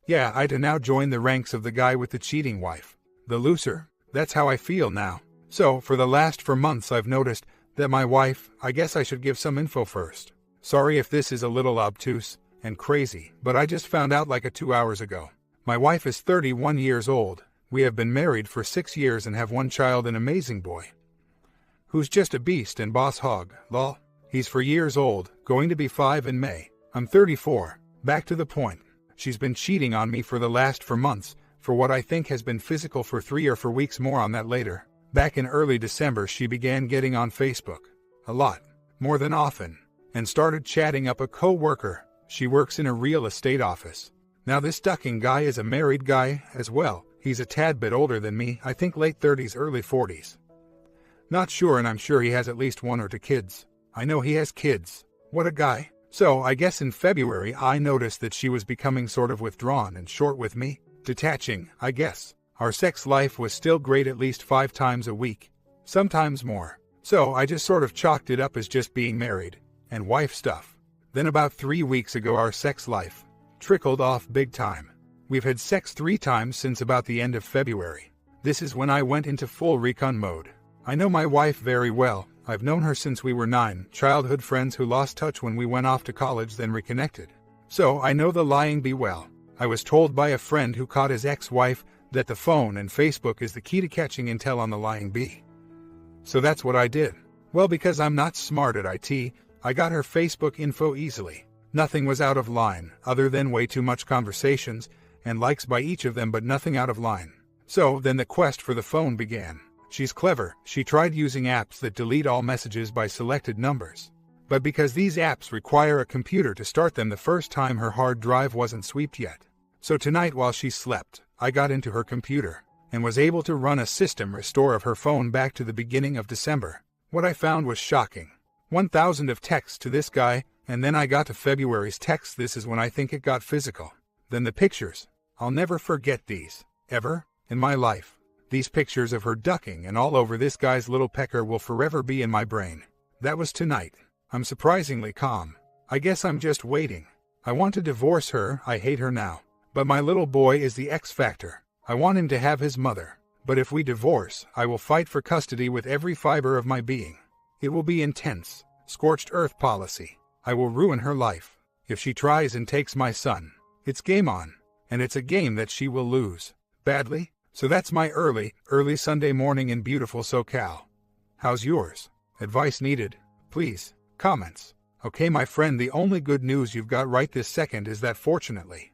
Yeah, I'd now join the ranks of the guy with the cheating wife. The loser. That's how I feel now. So, for the last 4 months I've noticed that my wife, I guess I should give some info first. Sorry if this is a little obtuse and crazy, but I just found out like 2 hours ago. My wife is 31 years old. We have been married for 6 years and have one child, an amazing boy, who's just a beast and boss hog, lol. He's 4 years old, going to be 5 in May. I'm 34. Back to the point. She's been cheating on me for the last 4 months, for what I think has been physical for 3 or 4 weeks, more on that later. Back in early December she began getting on Facebook. A lot. More than often. And started chatting up a co-worker. She works in a real estate office. Now this ducking guy is a married guy as well. He's a tad bit older than me, I think late 30s, early 40s. Not sure, and I'm sure he has at least 1 or 2 kids. I know he has kids. What a guy. So I guess in February I noticed that she was becoming sort of withdrawn and short with me. Detaching, I guess. Our sex life was still great at least 5 times a week. Sometimes more. So I just sort of chalked it up as just being married and wife stuff. Then about 3 weeks ago our sex life trickled off big time. We've had sex 3 times since about the end of February. This is when I went into full recon mode. I know my wife very well. I've known her since we were 9, childhood friends who lost touch when we went off to college, then reconnected. So I know the lying bee well. I was told by a friend who caught his ex-wife that the phone and Facebook is the key to catching intel on the lying bee. So that's what I did. Well, because I'm not smart at IT, I got her Facebook info easily. Nothing was out of line, other than way too much conversations and likes by each of them, but nothing out of line. So then the quest for the phone began. She's clever. She tried using apps that delete all messages by selected numbers. But because these apps require a computer to start them the first time, her hard drive wasn't swept yet. So tonight while she slept, I got into her computer and was able to run a system restore of her phone back to the beginning of December. What I found was shocking. 1,000 of texts to this guy, and then I got to February's text. This is when I think it got physical. Then the pictures. I'll never forget these, ever, in my life. These pictures of her ducking and all over this guy's little pecker will forever be in my brain. That was tonight. I'm surprisingly calm. I guess I'm just waiting. I want to divorce her. I hate her now. But my little boy is the X factor. I want him to have his mother. But if we divorce, I will fight for custody with every fiber of my being. It will be intense. Scorched earth policy. I will ruin her life. If she tries and takes my son, it's game on. And it's a game that she will lose. Badly. So that's my early Sunday morning in beautiful SoCal. How's yours? Advice needed. Please. Comments. Okay, my friend, the only good news you've got right this second is that fortunately,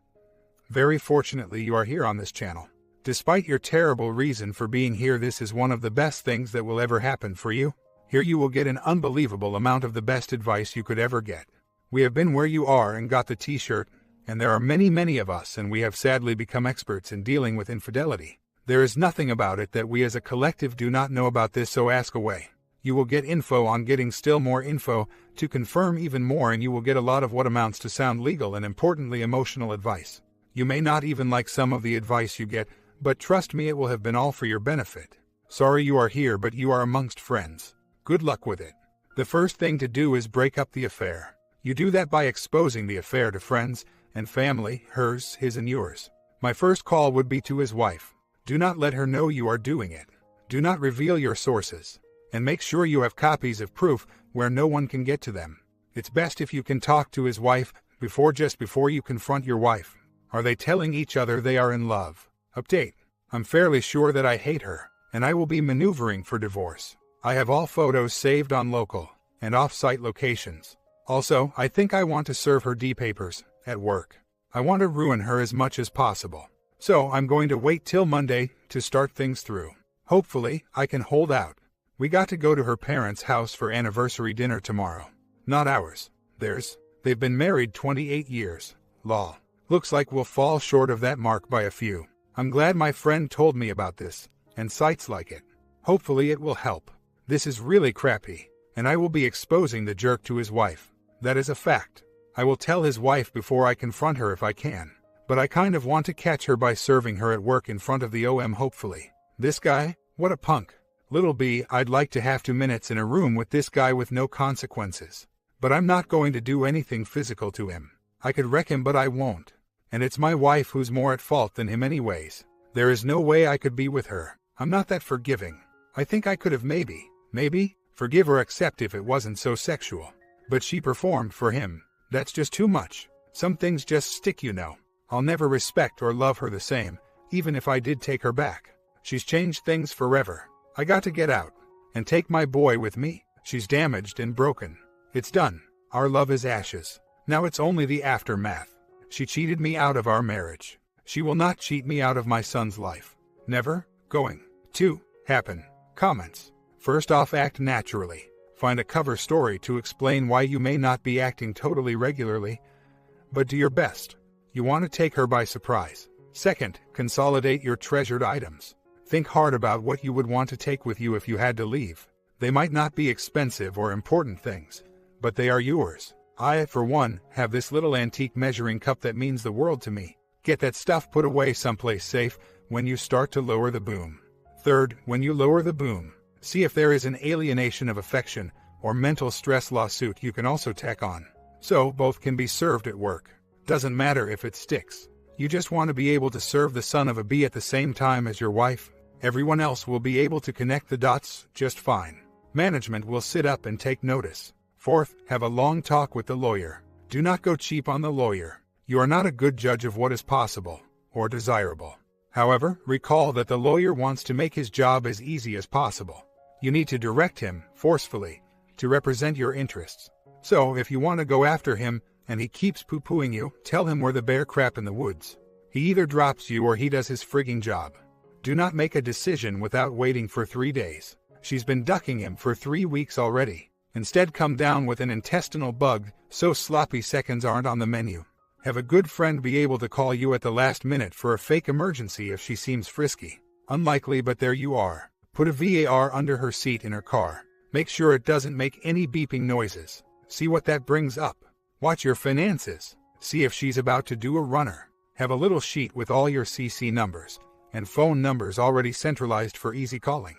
very fortunately, you are here on this channel. Despite your terrible reason for being here, this is one of the best things that will ever happen for you. Here you will get an unbelievable amount of the best advice you could ever get. We have been where you are and got the t-shirt, and there are many of us, and we have sadly become experts in dealing with infidelity. There is nothing about it that we as a collective do not know about this, so ask away. You will get info on getting still more info to confirm even more, and you will get a lot of what amounts to sound legal and importantly emotional advice. You may not even like some of the advice you get, but trust me, it will have been all for your benefit. Sorry you are here, but you are amongst friends. Good luck with it. The first thing to do is break up the affair. You do that by exposing the affair to friends and family, hers, his and yours. My first call would be to his wife. Do not let her know you are doing it. Do not reveal your sources. And make sure you have copies of proof where no one can get to them. It's best if you can talk to his wife just before you confront your wife. Are they telling each other they are in love? Update. I'm fairly sure that I hate her, and I will be maneuvering for divorce. I have all photos saved on local and off-site locations. Also, I think I want to serve her D-papers at work. I want to ruin her as much as possible. So I'm going to wait till Monday to start things through. Hopefully, I can hold out. We got to go to her parents' house for anniversary dinner tomorrow. Not ours. Theirs. They've been married 28 years. Lol. Looks like we'll fall short of that mark by a few. I'm glad my friend told me about this, and sites like it. Hopefully it will help. This is really crappy, and I will be exposing the jerk to his wife. That is a fact. I will tell his wife before I confront her if I can. But I kind of want to catch her by serving her at work in front of the OM hopefully. This guy? What a punk. Little B, I'd like to have 2 minutes in a room with this guy with no consequences. But I'm not going to do anything physical to him. I could wreck him, but I won't. And it's my wife who's more at fault than him anyways. There is no way I could be with her. I'm not that forgiving. I think I could have maybe, forgive or accept if it wasn't so sexual. But she performed for him. That's just too much. Some things just stick, you know. I'll never respect or love her the same, even if I did take her back. She's changed things forever. I got to get out. And take my boy with me. She's damaged and broken. It's done. Our love is ashes. Now it's only the aftermath. She cheated me out of our marriage. She will not cheat me out of my son's life. Never going to happen. Comments. First off, act naturally. Find a cover story to explain why you may not be acting totally regularly, but do your best. You want to take her by surprise. Second, consolidate your treasured items. Think hard about what you would want to take with you if you had to leave. They might not be expensive or important things, but they are yours. I, for one, have this little antique measuring cup that means the world to me. Get that stuff put away someplace safe when you start to lower the boom. Third, when you lower the boom, see if there is an alienation of affection or mental stress lawsuit you can also tack on. So both can be served at work. Doesn't matter if it sticks. You just want to be able to serve the son of a bee at the same time as your wife. Everyone else will be able to connect the dots just fine. Management will sit up and take notice. Fourth, have a long talk with the lawyer. Do not go cheap on the lawyer. You are not a good judge of what is possible or desirable. However, recall that the lawyer wants to make his job as easy as possible. You need to direct him, forcefully, to represent your interests. So, if you want to go after him, and he keeps poo-pooing you, tell him we're the bear crap in the woods. He either drops you or he does his frigging job. Do not make a decision without waiting for 3 days. She's been ducking him for 3 weeks already. Instead, come down with an intestinal bug, so sloppy seconds aren't on the menu. Have a good friend be able to call you at the last minute for a fake emergency if she seems frisky. Unlikely, but there you are. Put a VAR under her seat in her car. Make sure it doesn't make any beeping noises. See what that brings up. Watch your finances. See if she's about to do a runner. Have a little sheet with all your CC numbers and phone numbers already centralized for easy calling.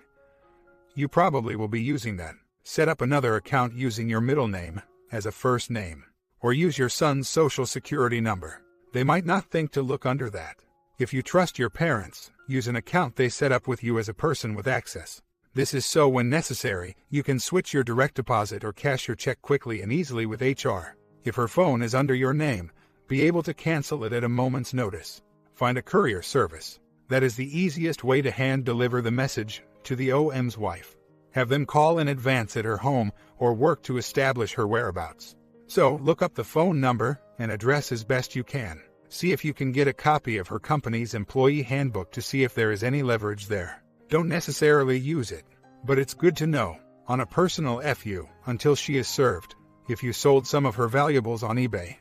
You probably will be using that. Set up another account using your middle name as a first name, or use your son's social security number. They might not think to look under that. If you trust your parents, use an account they set up with you as a person with access. This is so when necessary, you can switch your direct deposit or cash your check quickly and easily with HR. If her phone is under your name, be able to cancel it at a moment's notice. Find a courier service. That is the easiest way to hand deliver the message to the OM's wife. Have them call in advance at her home or work to establish her whereabouts. So, look up the phone number and address as best you can. See if you can get a copy of her company's employee handbook to see if there is any leverage there. Don't necessarily use it, but it's good to know. On a personal FU, until she is served, if you sold some of her valuables on eBay.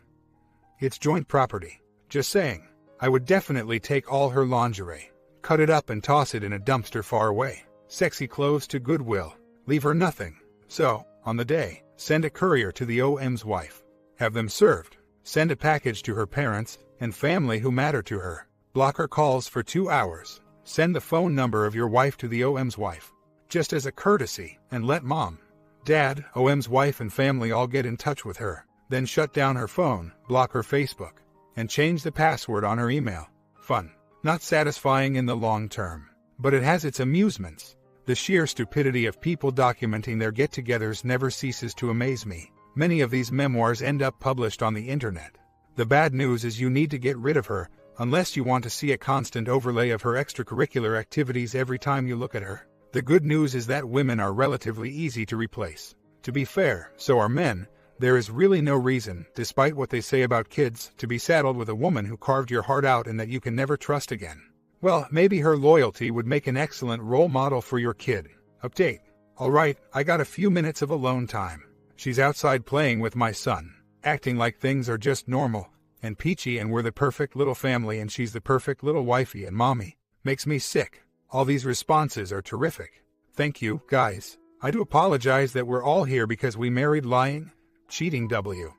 It's joint property. Just saying. I would definitely take all her lingerie, cut it up and toss it in a dumpster far away. Sexy clothes to Goodwill. Leave her nothing. So, on the day, send a courier to the OM's wife. Have them served. Send a package to her parents and family who matter to her. Block her calls for 2 hours. Send the phone number of your wife to the OM's wife, just as a courtesy, and let mom, dad, OM's wife and family all get in touch with her. Then shut down her phone, block her Facebook, and change the password on her email. Fun. Not satisfying in the long term, but it has its amusements. The sheer stupidity of people documenting their get-togethers never ceases to amaze me. Many of these memoirs end up published on the internet. The bad news is you need to get rid of her, unless you want to see a constant overlay of her extracurricular activities every time you look at her. The good news is that women are relatively easy to replace. To be fair, so are men. There is really no reason, despite what they say about kids, to be saddled with a woman who carved your heart out and that you can never trust again. Well, maybe her loyalty would make an excellent role model for your kid. Update. Alright, I got a few minutes of alone time. She's outside playing with my son, acting like things are just normal and peachy and we're the perfect little family and she's the perfect little wifey and mommy. Makes me sick. All these responses are terrific. Thank you, guys. I do apologize that we're all here because we married lying, cheating W.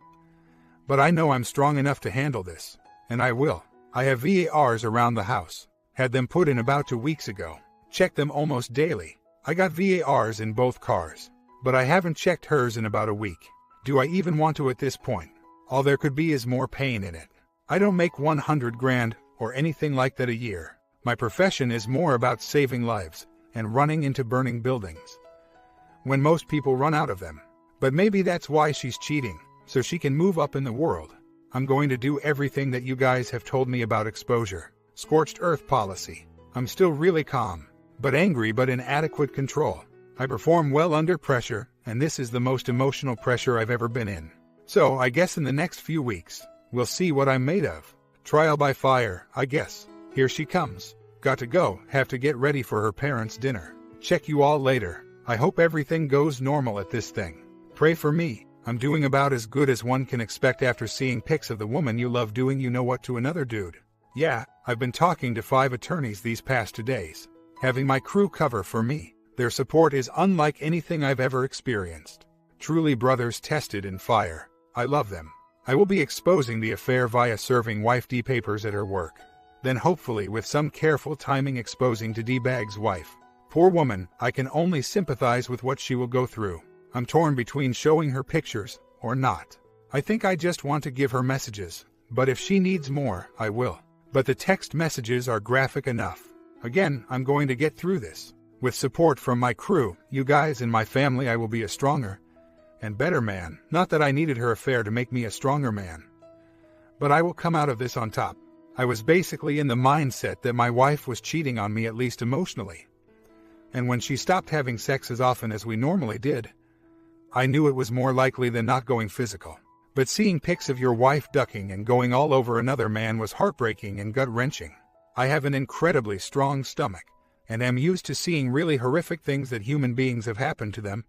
But I know I'm strong enough to handle this, and I will. I have VARs around the house. Had them put in about 2 weeks ago. Check them almost daily. I got VARs in both cars, but I haven't checked hers in about a week. Do I even want to at this point? All there could be is more pain in it. I don't make 100 grand or anything like that a year. My profession is more about saving lives and running into burning buildings when most people run out of them. But maybe that's why she's cheating, so she can move up in the world. I'm going to do everything that you guys have told me about exposure. Scorched earth policy. I'm still really calm, but angry but in adequate control. I perform well under pressure, and this is the most emotional pressure I've ever been in. So I guess in the next few weeks, we'll see what I'm made of. Trial by fire, I guess. Here she comes. Got to go, have to get ready for her parents' dinner. Check you all later. I hope everything goes normal at this thing. Pray for me. I'm doing about as good as one can expect after seeing pics of the woman you love doing you know what to another dude. Yeah, I've been talking to 5 attorneys these past 2 days, having my crew cover for me. Their support is unlike anything I've ever experienced. Truly brothers tested in fire. I love them. I will be exposing the affair via serving wife D papers at her work. Then hopefully with some careful timing exposing to D-Bag's wife. Poor woman, I can only sympathize with what she will go through. I'm torn between showing her pictures or not. I think I just want to give her messages, but if she needs more, I will. But the text messages are graphic enough. Again, I'm going to get through this. With support from my crew, you guys and my family, I will be a stronger and better man. Not that I needed her affair to make me a stronger man. But I will come out of this on top. I was basically in the mindset that my wife was cheating on me, at least emotionally. And when she stopped having sex as often as we normally did, I knew it was more likely than not going physical. But seeing pics of your wife ducking and going all over another man was heartbreaking and gut-wrenching. I have an incredibly strong stomach, and am used to seeing really horrific things that human beings have happened to them.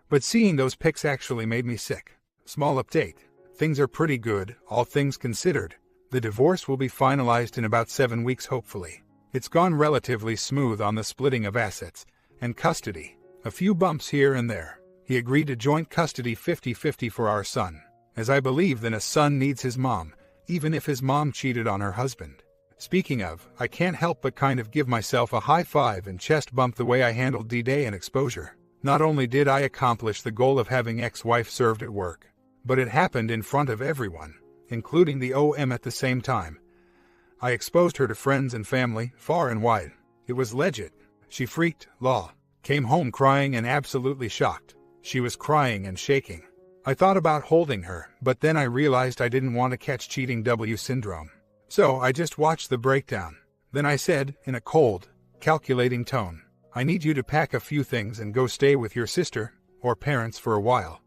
But seeing those pics actually made me sick. Small update. Things are pretty good, all things considered. The divorce will be finalized in about 7 weeks hopefully. It's gone relatively smooth on the splitting of assets and custody. A few bumps here and there. He agreed to joint custody 50-50 for our son, as I believe that a son needs his mom, even if his mom cheated on her husband. Speaking of, I can't help but kind of give myself a high five and chest bump the way I handled D-Day and exposure. Not only did I accomplish the goal of having ex-wife served at work, but it happened in front of everyone, including the OM at the same time. I exposed her to friends and family, far and wide. It was legit. She freaked, law. Came home crying and absolutely shocked. She was crying and shaking. I thought about holding her, but then I realized I didn't want to catch cheating W syndrome. So I just watched the breakdown. Then I said, in a cold, calculating tone, I need you to pack a few things and go stay with your sister, or parents for a while.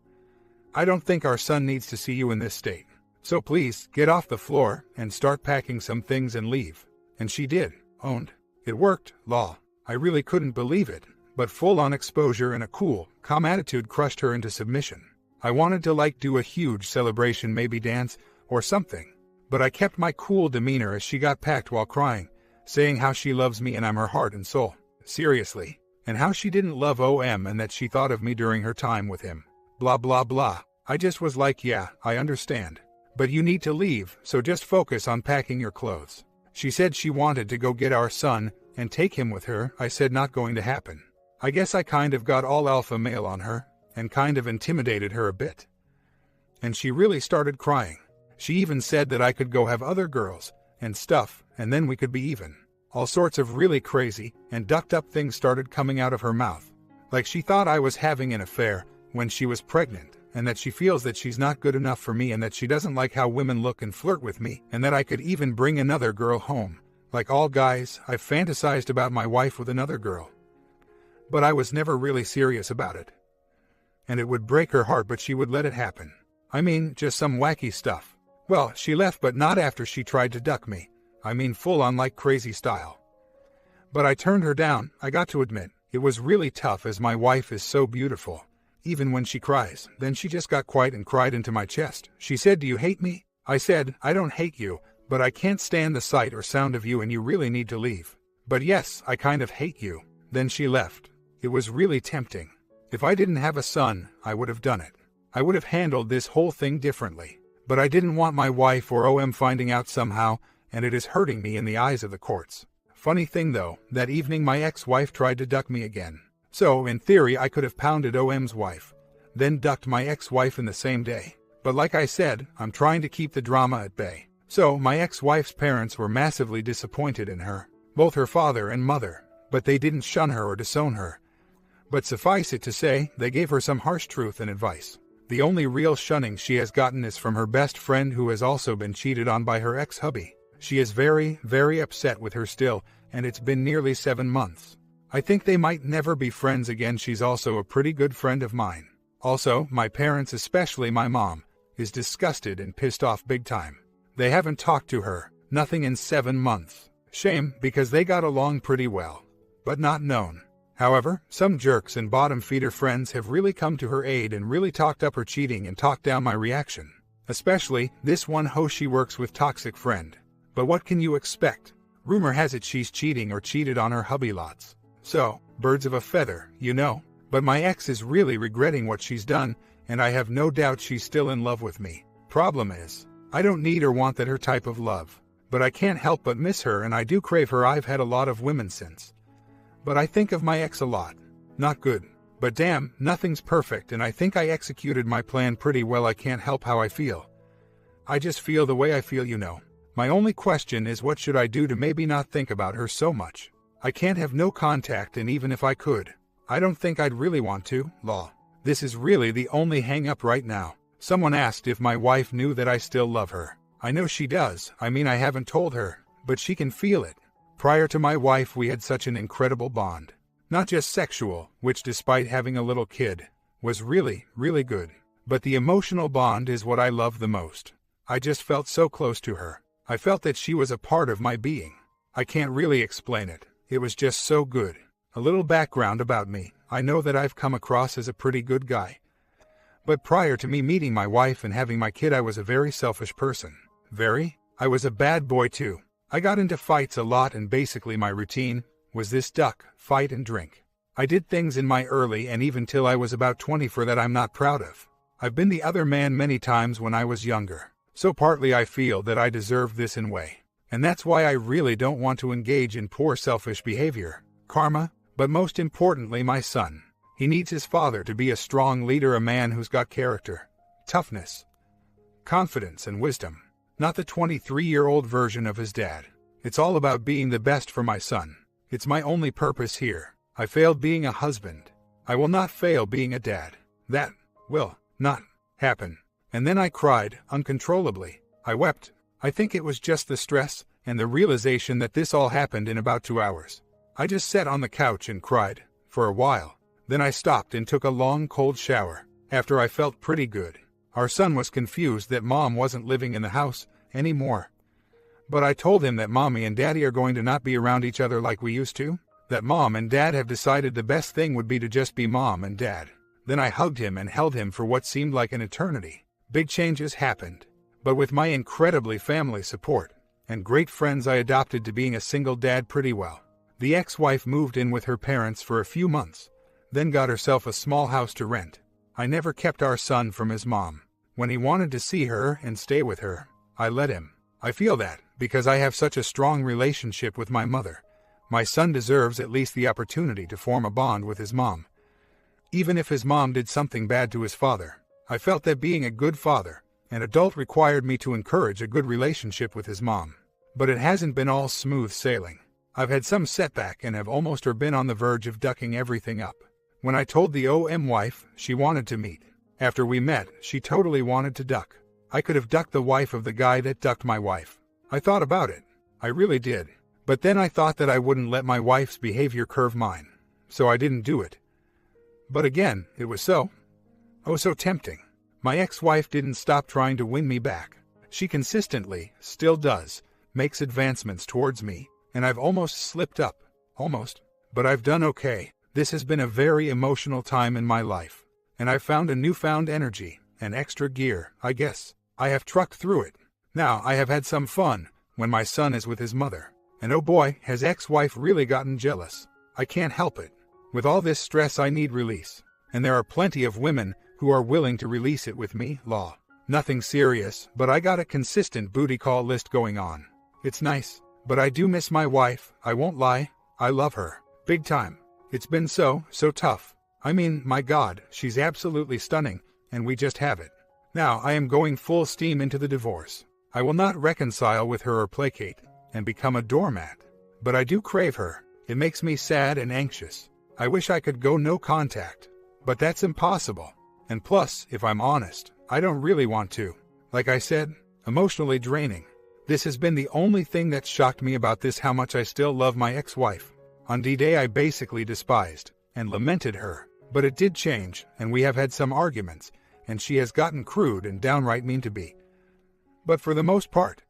I don't think our son needs to see you in this state. So please, get off the floor and start packing some things and leave. And she did. Owned. It worked, law. I really couldn't believe it, but full-on exposure and a cool, calm attitude crushed her into submission. I wanted to do a huge celebration, maybe dance, or something. But I kept my cool demeanor as she got packed while crying, saying how she loves me and I'm her heart and soul. Seriously. And how she didn't love OM and that she thought of me during her time with him. Blah blah blah. I just was like, yeah, I understand. But you need to leave, so just focus on packing your clothes. She said she wanted to go get our son and take him with her. I said not going to happen. I guess I kind of got all alpha male on her and kind of intimidated her a bit. And she really started crying. She even said that I could go have other girls and stuff, and then we could be even. All sorts of really crazy and ducked up things started coming out of her mouth. Like she thought I was having an affair when she was pregnant, and that she feels that she's not good enough for me and that she doesn't like how women look and flirt with me, and that I could even bring another girl home. Like all guys, I've fantasized about my wife with another girl. But I was never really serious about it. And it would break her heart, but she would let it happen. I mean, just some wacky stuff. Well, she left, but not after she tried to duck me. I mean, full on like crazy style. But I turned her down, I got to admit. It was really tough as my wife is so beautiful. Even when she cries, then she just got quiet and cried into my chest. She said, "Do you hate me?" I said, "I don't hate you, but I can't stand the sight or sound of you and you really need to leave." "But yes, I kind of hate you." Then she left. It was really tempting. If I didn't have a son, I would have done it. I would have handled this whole thing differently. But I didn't want my wife or OM finding out somehow, and it is hurting me in the eyes of the courts. Funny thing though, that evening my ex-wife tried to duck me again. So, in theory, I could have pounded OM's wife, then ducked my ex-wife in the same day. But like I said, I'm trying to keep the drama at bay. So, my ex-wife's parents were massively disappointed in her, both her father and mother, but they didn't shun her or disown her. But suffice it to say, they gave her some harsh truth and advice. The only real shunning she has gotten is from her best friend who has also been cheated on by her ex-hubby. She is very, very upset with her still, and it's been nearly 7 months. I think they might never be friends again. She's also a pretty good friend of mine. Also, my parents, especially my mom, is disgusted and pissed off big time. They haven't talked to her, nothing in 7 months. Shame, because they got along pretty well. But not known. However, some jerks and bottom-feeder friends have really come to her aid and really talked up her cheating and talked down my reaction. Especially, this one hoe she works with toxic friend. But what can you expect? Rumor has it she's cheating or cheated on her hubby lots. So, birds of a feather, you know. But my ex is really regretting what she's done, and I have no doubt she's still in love with me. Problem is, I don't need or want that her type of love. But I can't help but miss her, and I do crave her. I've had a lot of women since. But I think of my ex a lot. Not good. But damn, nothing's perfect, and I think I executed my plan pretty well. I can't help how I feel. I just feel the way I feel, you know. My only question is, what should I do to maybe not think about her so much? I can't have no contact, and even if I could, I don't think I'd really want to. Law. This is really the only hang-up right now. Someone asked if my wife knew that I still love her. I know she does. I mean, I haven't told her, but she can feel it. Prior to my wife, we had such an incredible bond. Not just sexual, which despite having a little kid, was really, really good. But the emotional bond is what I love the most. I just felt so close to her. I felt that she was a part of my being. I can't really explain it. It was just so good. A little background about me. I know that I've come across as a pretty good guy. But prior to me meeting my wife and having my kid, I was a very selfish person. I was a bad boy too. I got into fights a lot, and basically my routine was this: duck, fight, and drink. I did things in my early and even till I was about 20 for that I'm not proud of. I've been the other man many times when I was younger. So partly I feel that I deserve this in way. And that's why I really don't want to engage in poor selfish behavior. Karma. But most importantly, my son. He needs his father to be a strong leader, a man who's got character, toughness, confidence, and wisdom. Not the 23-year-old version of his dad. It's all about being the best for my son. It's my only purpose here. I failed being a husband. I will not fail being a dad. That will not happen. And then I cried uncontrollably. I wept. I think it was just the stress and the realization that this all happened in about 2 hours. I just sat on the couch and cried for a while. Then I stopped and took a long cold shower. After I felt pretty good. Our son was confused that mom wasn't living in the house anymore. But I told him that mommy and daddy are going to not be around each other like we used to. That mom and dad have decided the best thing would be to just be mom and dad. Then I hugged him and held him for what seemed like an eternity. Big changes happened. But with my incredibly family support and great friends, I adapted to being a single dad pretty well. The ex-wife moved in with her parents for a few months, then got herself a small house to rent. I never kept our son from his mom. When he wanted to see her and stay with her, I let him. I feel that, because I have such a strong relationship with my mother, my son deserves at least the opportunity to form a bond with his mom. Even if his mom did something bad to his father, I felt that being a good father, an adult, required me to encourage a good relationship with his mom. But it hasn't been all smooth sailing. I've had some setback and have almost or been on the verge of ducking everything up. When I told the wife she wanted to meet, after we met, she totally wanted to duck. I could have ducked the wife of the guy that ducked my wife. I thought about it. I really did. But then I thought that I wouldn't let my wife's behavior curve mine. So I didn't do it. But again, it was so tempting. My ex-wife didn't stop trying to win me back. She consistently, still does, makes advancements towards me, and I've almost slipped up. Almost. But I've done okay. This has been a very emotional time in my life. And I've found a newfound energy, an extra gear, I guess. I have trucked through it. Now I have had some fun when my son is with his mother. And oh boy, has ex-wife really gotten jealous. I can't help it. With all this stress, I need release. And there are plenty of women who are willing to release it with me. Law. Nothing serious, but I got a consistent booty call list going on. It's nice. But I do miss my wife, I won't lie. I love her. Big time. It's been so tough. I mean, my God, she's absolutely stunning, and we just have it. Now I am going full steam into the divorce. I will not reconcile with her or placate and become a doormat. But I do crave her. It makes me sad and anxious. I wish I could go no contact. But that's impossible. And plus, if I'm honest, I don't really want to. Like I said, emotionally draining. This has been the only thing that's shocked me about this, how much I still love my ex-wife. On D-Day I basically despised and lamented her. But it did change, and we have had some arguments, and she has gotten crude and downright mean to be. But for the most part,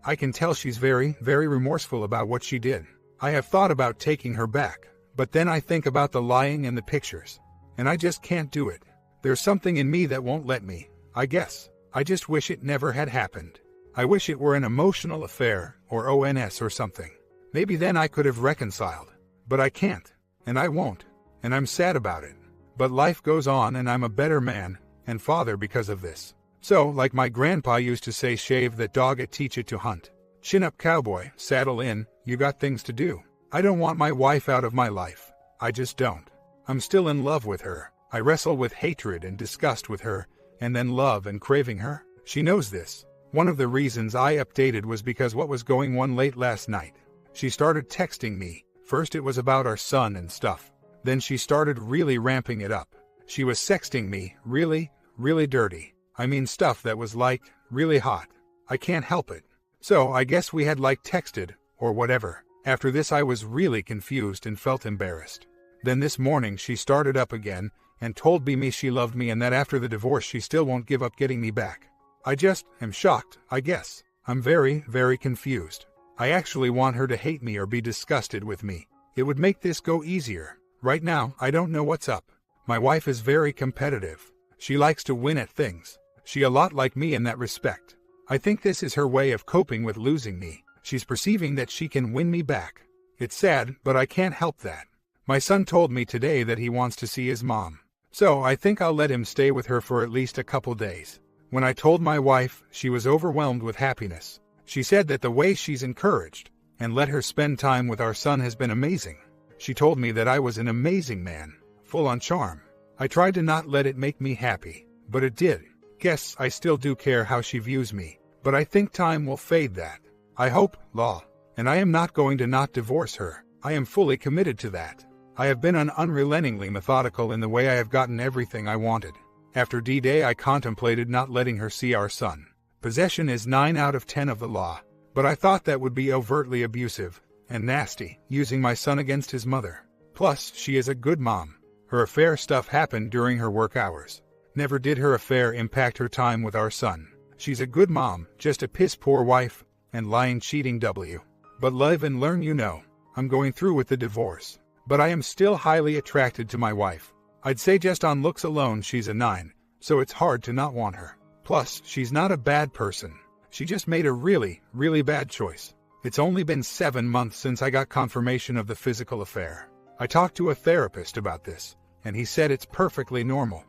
I can tell she's very, very remorseful about what she did. I have thought about taking her back, but then I think about the lying and the pictures, and I just can't do it. There's something in me that won't let me, I guess. I just wish it never had happened. I wish it were an emotional affair, or ONS or something. Maybe then I could have reconciled. But I can't, and I won't, and I'm sad about it. But life goes on, and I'm a better man and father because of this. So, like my grandpa used to say, shave that dog and teach it to hunt. Chin up, cowboy, saddle in, you got things to do. I don't want my wife out of my life. I just don't. I'm still in love with her. I wrestle with hatred and disgust with her, and then love and craving her. She knows this. One of the reasons I updated was because what was going on late last night. She started texting me. First it was about our son and stuff. Then she started really ramping it up. She was sexting me, really, really dirty. I mean stuff that was like, really hot. I can't help it. So I guess we had like texted, or whatever. After this I was really confused and felt embarrassed. Then this morning she started up again, and told me she loved me and that after the divorce she still won't give up getting me back. I just am shocked, I guess. I'm very, very confused. I actually want her to hate me or be disgusted with me. It would make this go easier. Right now, I don't know what's up. My wife is very competitive. She likes to win at things. She a lot like me in that respect. I think this is her way of coping with losing me. She's perceiving that she can win me back. It's sad, but I can't help that. My son told me today that he wants to see his mom. So I think I'll let him stay with her for at least a couple days. When I told my wife, she was overwhelmed with happiness. She said that the way she's encouraged and let her spend time with our son has been amazing. She told me that I was an amazing man, full on charm. I tried to not let it make me happy, but it did. Guess I still do care how she views me, but I think time will fade that. I hope, Law. And I am not going to not divorce her. I am fully committed to that. I have been unrelentingly methodical in the way I have gotten everything I wanted. After D-Day I contemplated not letting her see our son. Possession is 9 out of 10 of the law, but I thought that would be overtly abusive and nasty, using my son against his mother. Plus, she is a good mom. Her affair stuff happened during her work hours. Never did her affair impact her time with our son. She's a good mom, just a piss-poor wife, and lying, cheating W. But live and learn, you know. I'm going through with the divorce. But I am still highly attracted to my wife. I'd say just on looks alone she's a 9, so it's hard to not want her. Plus, she's not a bad person. She just made a really, really bad choice. It's only been 7 months since I got confirmation of the physical affair. I talked to a therapist about this, and he said it's perfectly normal.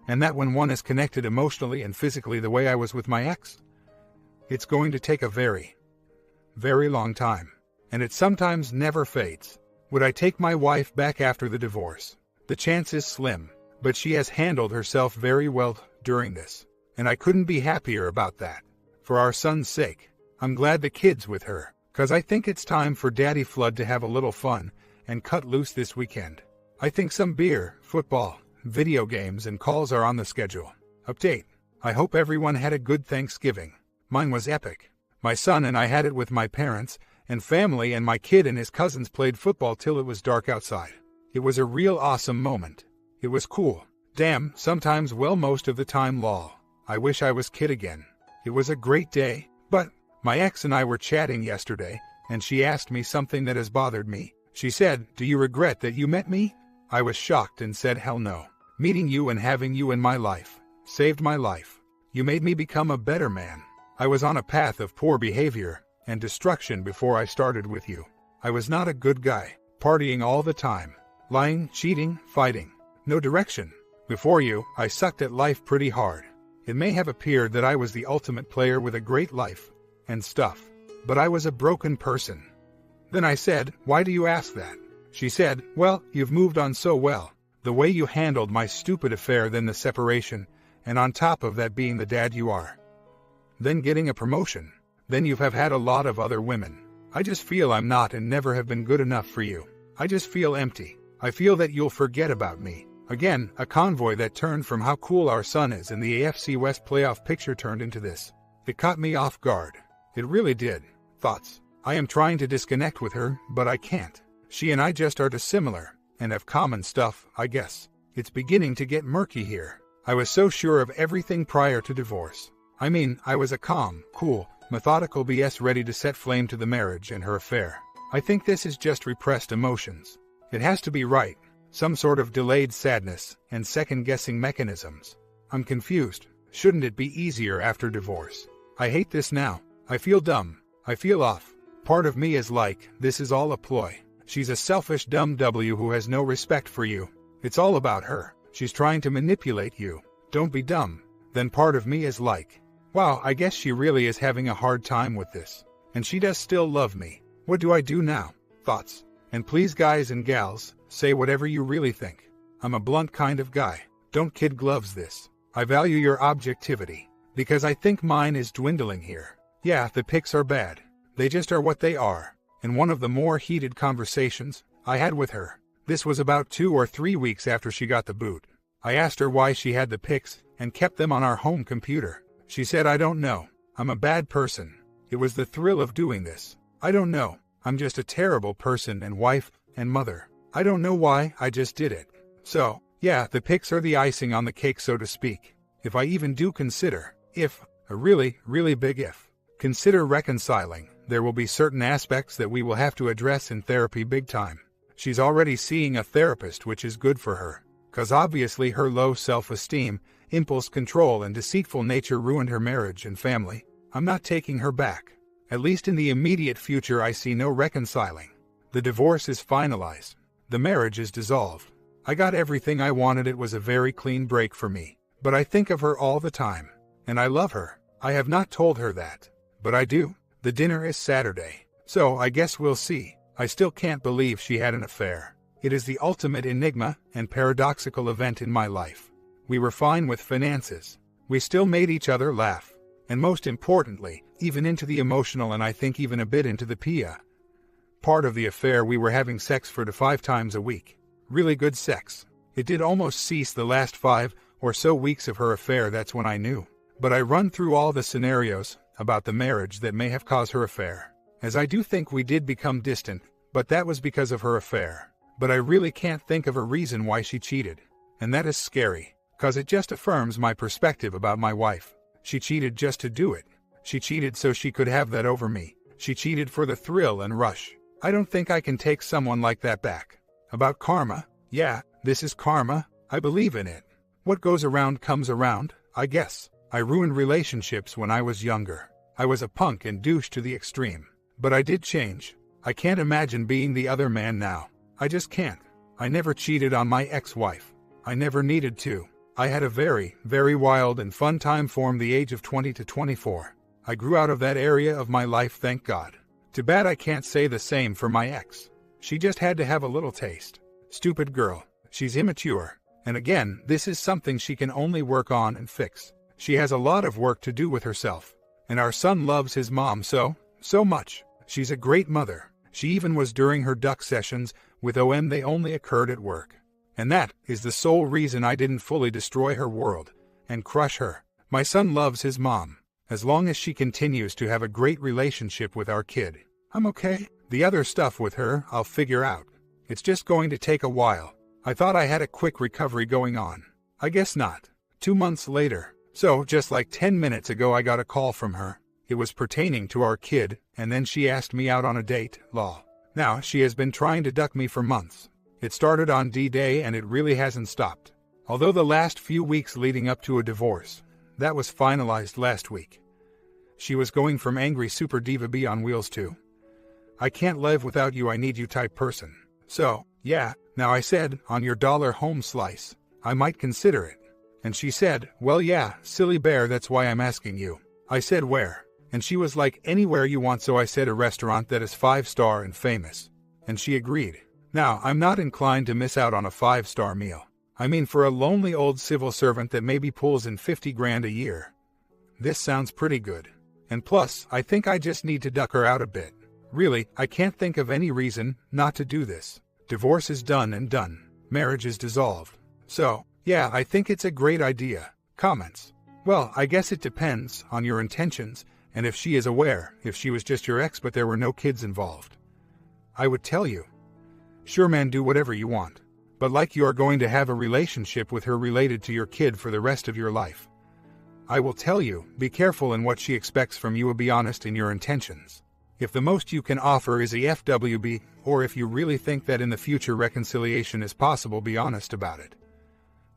And that when one is connected emotionally and physically the way I was with my ex, it's going to take a very, very long time. And it sometimes never fades. Would I take my wife back after the divorce? The chance is slim, but she has handled herself very well during this, and I couldn't be happier about that. For our son's sake, I'm glad the kid's with her, 'cause I think it's time for Daddy Flood to have a little fun and cut loose this weekend. I think some beer, football, video games, and calls are on the schedule. Update. I hope everyone had a good Thanksgiving. Mine was epic. My son and I had it with my parents and family, and my kid and his cousins played football till it was dark outside. It was a real awesome moment. It was cool. Damn, sometimes, well, most of the time, lol. I wish I was kid again. It was a great day, but my ex and I were chatting yesterday, and she asked me something that has bothered me. She said, "Do you regret that you met me?" I was shocked and said, "Hell no. Meeting you and having you in my life saved my life. You made me become a better man. I was on a path of poor behavior and destruction before I started with you. I was not a good guy, partying all the time, lying, cheating, fighting. No direction. Before you, I sucked at life pretty hard. It may have appeared that I was the ultimate player with a great life and stuff, but I was a broken person." Then I said, "Why do you ask that?" She said, "Well, you've moved on so well. The way you handled my stupid affair, then the separation, and on top of that being the dad you are. then getting a promotion. Then you have had a lot of other women. I just feel I'm not and never have been good enough for you. I just feel empty. I feel that you'll forget about me. Again, a convoy that turned from how cool our son is and the AFC West playoff picture turned into this. It caught me off guard. It really did. Thoughts. I am trying to disconnect with her, but I can't. She and I just are dissimilar, and have common stuff, I guess. It's beginning to get murky here. I was so sure of everything prior to divorce. I mean, I was a calm, cool, methodical BS ready to set flame to the marriage and her affair. I think this is just repressed emotions. It has to be right. Some sort of delayed sadness and second-guessing mechanisms. I'm confused. Shouldn't it be easier after divorce? I hate this now. I feel dumb. I feel off. Part of me is like, this is all a ploy. She's a selfish dumb W who has no respect for you. It's all about her. She's trying to manipulate you. Don't be dumb. Then part of me is like, wow, I guess she really is having a hard time with this. And she does still love me. What do I do now? Thoughts. And please, guys and gals, say whatever you really think. I'm a blunt kind of guy. Don't kid gloves this. I value your objectivity, because I think mine is dwindling here. Yeah, the pics are bad. They just are what they are. In one of the more heated conversations I had with her, this was about 2 or 3 weeks after she got the boot. I asked her why she had the pics and kept them on our home computer. She said, I don't know. I'm a bad person. It was the thrill of doing this. I don't know. I'm just a terrible person and wife and mother. I don't know why, I just did it. So, yeah, the pics are the icing on the cake, so to speak. If I even do consider, if, a really, really big if, consider reconciling, there will be certain aspects that we will have to address in therapy big time. She's already seeing a therapist, which is good for her, 'cause obviously her low self-esteem, impulse control and deceitful nature ruined her marriage and family. I'm not taking her back. At least in the immediate future I see no reconciling. The divorce is finalized. The marriage is dissolved. I got everything I wanted. It was a very clean break for me. But I think of her all the time. And I love her. I have not told her that. But I do. The dinner is Saturday. So I guess we'll see. I still can't believe she had an affair. It is the ultimate enigma and paradoxical event in my life. We were fine with finances. We still made each other laugh. And most importantly, even into the emotional and I think even a bit into the PIA. Part of the affair, we were having sex 4 to 5 times a week. Really good sex. It did almost cease the last 5 or so weeks of her affair. That's when I knew. But I run through all the scenarios about the marriage that may have caused her affair. As I do think we did become distant, but that was because of her affair. But I really can't think of a reason why she cheated. And that is scary, 'cause it just affirms my perspective about my wife. She cheated just to do it. She cheated so she could have that over me. She cheated for the thrill and rush. I don't think I can take someone like that back. About karma, yeah, this is karma. I believe in it. What goes around comes around, I guess. I ruined relationships when I was younger. I was a punk and douche to the extreme. But I did change. I can't imagine being the other man now. I just can't. I never cheated on my ex-wife. I never needed to. I had a very, very wild and fun time from the age of 20 to 24. I grew out of that area of my life, thank God. Too bad I can't say the same for my ex. She just had to have a little taste. Stupid girl. She's immature. And again, this is something she can only work on and fix. She has a lot of work to do with herself. And our son loves his mom so much. She's a great mother. She even was during her duck sessions with OM. They only occurred at work. And that is the sole reason I didn't fully destroy her world and crush her. My son loves his mom. As long as she continues to have a great relationship with our kid, I'm okay. The other stuff with her, I'll figure out. It's just going to take a while. I thought I had a quick recovery going on. I guess not. 2 months later, so just like 10 minutes ago, I got a call from her. It was pertaining to our kid, and then she asked me out on a date, lol. Now, she has been trying to duck me for months. It started on D-Day and it really hasn't stopped. Although the last few weeks leading up to a divorce, that was finalized last week. She was going from angry super diva B on wheels to I can't live without you, I need you type person. So, yeah, now I said, on your dollar home slice, I might consider it. And she said, well yeah, silly bear, that's why I'm asking you. I said where? And she was like, anywhere you want, so I said a restaurant that is 5-star and famous. And she agreed. Now, I'm not inclined to miss out on a 5-star meal. I mean, for a lonely old civil servant that maybe pulls in 50 grand a year. This sounds pretty good. And plus, I think I just need to duck her out a bit. Really, I can't think of any reason not to do this. Divorce is done and done. Marriage is dissolved. So, yeah, I think it's a great idea. Comments. Well, I guess it depends on your intentions and if she is aware, if she was just your ex but there were no kids involved. I would tell you. Sure man, do whatever you want. But like you are going to have a relationship with her related to your kid for the rest of your life. I will tell you, be careful in what she expects from you and be honest in your intentions. If the most you can offer is a FWB, or if you really think that in the future reconciliation is possible, be honest about it.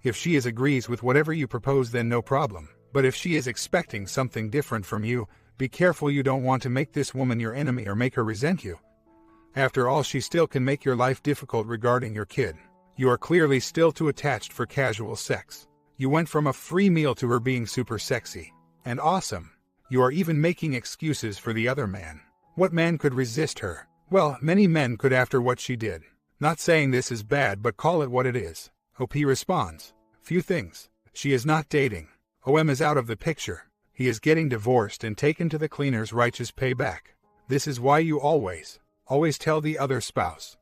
If she agrees with whatever you propose, then no problem. But if she is expecting something different from you, be careful. You don't want to make this woman your enemy or make her resent you. After all, she still can make your life difficult regarding your kid. You are clearly still too attached for casual sex. You went from a free meal to her being super sexy and awesome. You are even making excuses for the other man. What man could resist her? Well, many men could after what she did. Not saying this is bad, but call it what it is. OP responds. Few things. She is not dating. OM is out of the picture. He is getting divorced and taken to the cleaners. Righteous payback. This is why you always tell the other spouse.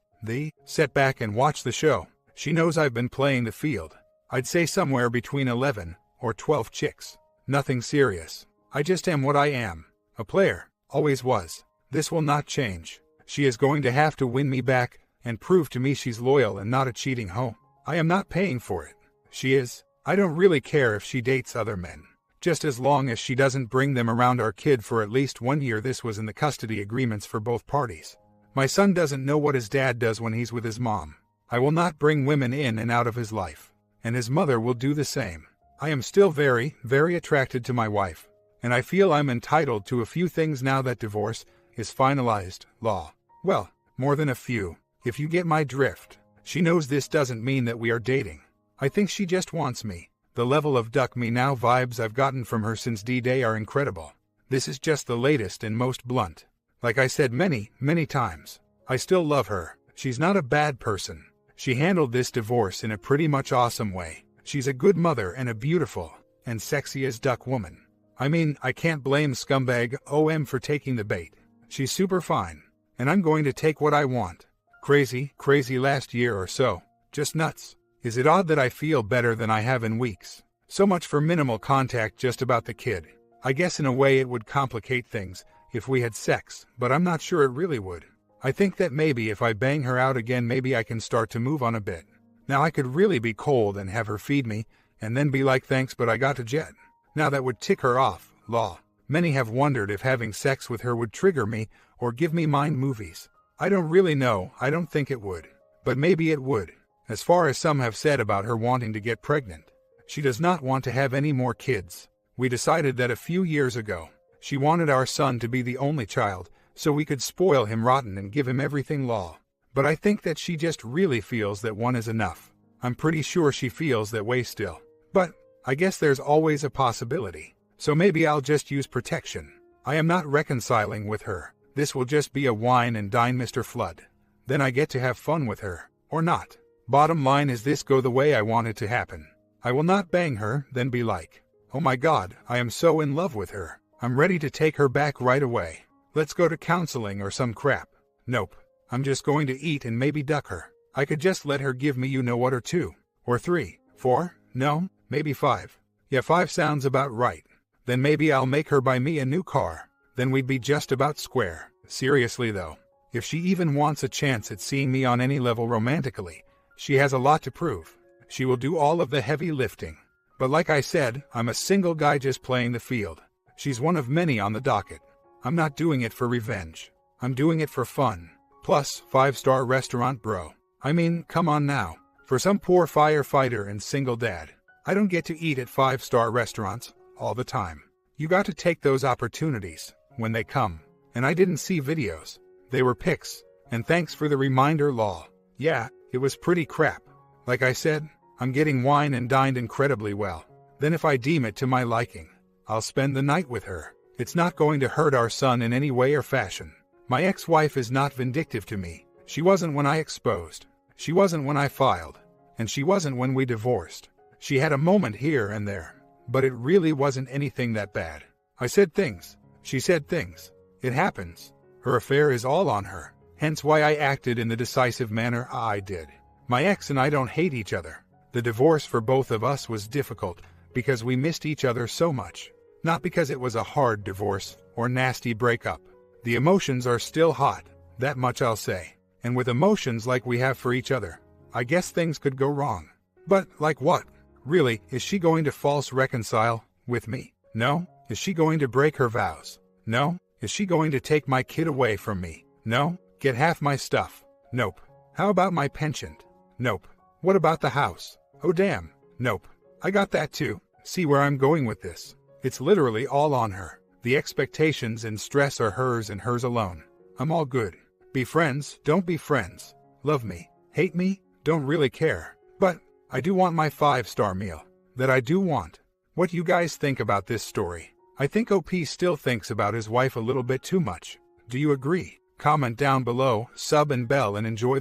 Sit back and watch the show. She knows I've been playing the field. I'd say somewhere between 11 or 12 chicks. Nothing serious. I just am what I am. A player. Always was. This will not change. She is going to have to win me back and prove to me she's loyal and not a cheating hoe. I am not paying for it. She is. I don't really care if she dates other men. Just as long as she doesn't bring them around our kid for at least 1 year. This was in the custody agreements for both parties. My son doesn't know what his dad does when he's with his mom. I will not bring women in and out of his life. And his mother will do the same. I am still very, very attracted to my wife. And I feel I'm entitled to a few things now that divorce is finalized law. Well, more than a few, if you get my drift. She knows this doesn't mean that we are dating. I think she just wants me. The level of duck me now vibes I've gotten from her since D-Day are incredible. This is just the latest and most blunt. Like I said many, many times, I still love her. She's not a bad person. She handled this divorce in a pretty much awesome way. She's a good mother and a beautiful and sexy as duck woman. I mean, I can't blame scumbag OM for taking the bait. She's super fine. And I'm going to take what I want. Crazy last year or so. Just nuts. Is it odd that I feel better than I have in weeks? So much for minimal contact just about the kid. I guess in a way it would complicate things if we had sex, but I'm not sure it really would. I think that maybe if I bang her out again, maybe I can start to move on a bit. Now I could really be cold and have her feed me, and then be like, thanks but I got to jet. Now that would tick her off, law. Many have wondered if having sex with her would trigger me or give me mind movies. I don't really know. I don't think it would. But maybe it would. As far as some have said about her wanting to get pregnant. She does not want to have any more kids. We decided that a few years ago. She wanted our son to be the only child, so we could spoil him rotten and give him everything law. But I think that she just really feels that one is enough. I'm pretty sure she feels that way still. But I guess there's always a possibility. So maybe I'll just use protection. I am not reconciling with her. This will just be a wine and dine Mr. Flood. Then I get to have fun with her. Or not. Bottom line is this go the way I want it to happen. I will not bang her, then be like, oh my god, I am so in love with her. I'm ready to take her back right away. Let's go to counseling or some crap. Nope. I'm just going to eat and maybe duck her. I could just let her give me you know what or 2. Or 3. 4. No, maybe 5. Yeah, 5 sounds about right. Then maybe I'll make her buy me a new car. Then we'd be just about square. Seriously though, if she even wants a chance at seeing me on any level romantically, she has a lot to prove. She will do all of the heavy lifting. But like I said, I'm a single guy just playing the field. She's one of many on the docket. I'm not doing it for revenge. I'm doing it for fun. Plus, 5-star restaurant bro. I mean, come on now. For some poor firefighter and single dad, I don't get to eat at 5-star restaurants all the time. You got to take those opportunities when they come. And I didn't see videos. They were pics. And thanks for the reminder, law. Yeah, it was pretty crap. Like I said, I'm getting wine and dined incredibly well. Then if I deem it to my liking, I'll spend the night with her. It's not going to hurt our son in any way or fashion. My ex-wife is not vindictive to me. She wasn't when I exposed. She wasn't when I filed. And she wasn't when we divorced. She had a moment here and there. But it really wasn't anything that bad. I said things. She said things. It happens. Her affair is all on her. Hence why I acted in the decisive manner I did. My ex and I don't hate each other. The divorce for both of us was difficult because we missed each other so much. Not because it was a hard divorce or nasty breakup. The emotions are still hot, that much I'll say. And with emotions like we have for each other, I guess things could go wrong. But like what? Really, is she going to false reconcile with me? No. Is she going to break her vows? No. Is she going to take my kid away from me? No. Get half my stuff? Nope. How about my pension? Nope. What about the house? Oh damn. Nope. I got that too. See where I'm going with this? It's literally all on her. The expectations and stress are hers and hers alone. I'm all good. Be friends, don't be friends. Love me, hate me, don't really care. But I do want my 5-star meal. That I do want. What you guys think about this story? I think OP still thinks about his wife a little bit too much. Do you agree? Comment down below, sub and bell and enjoy the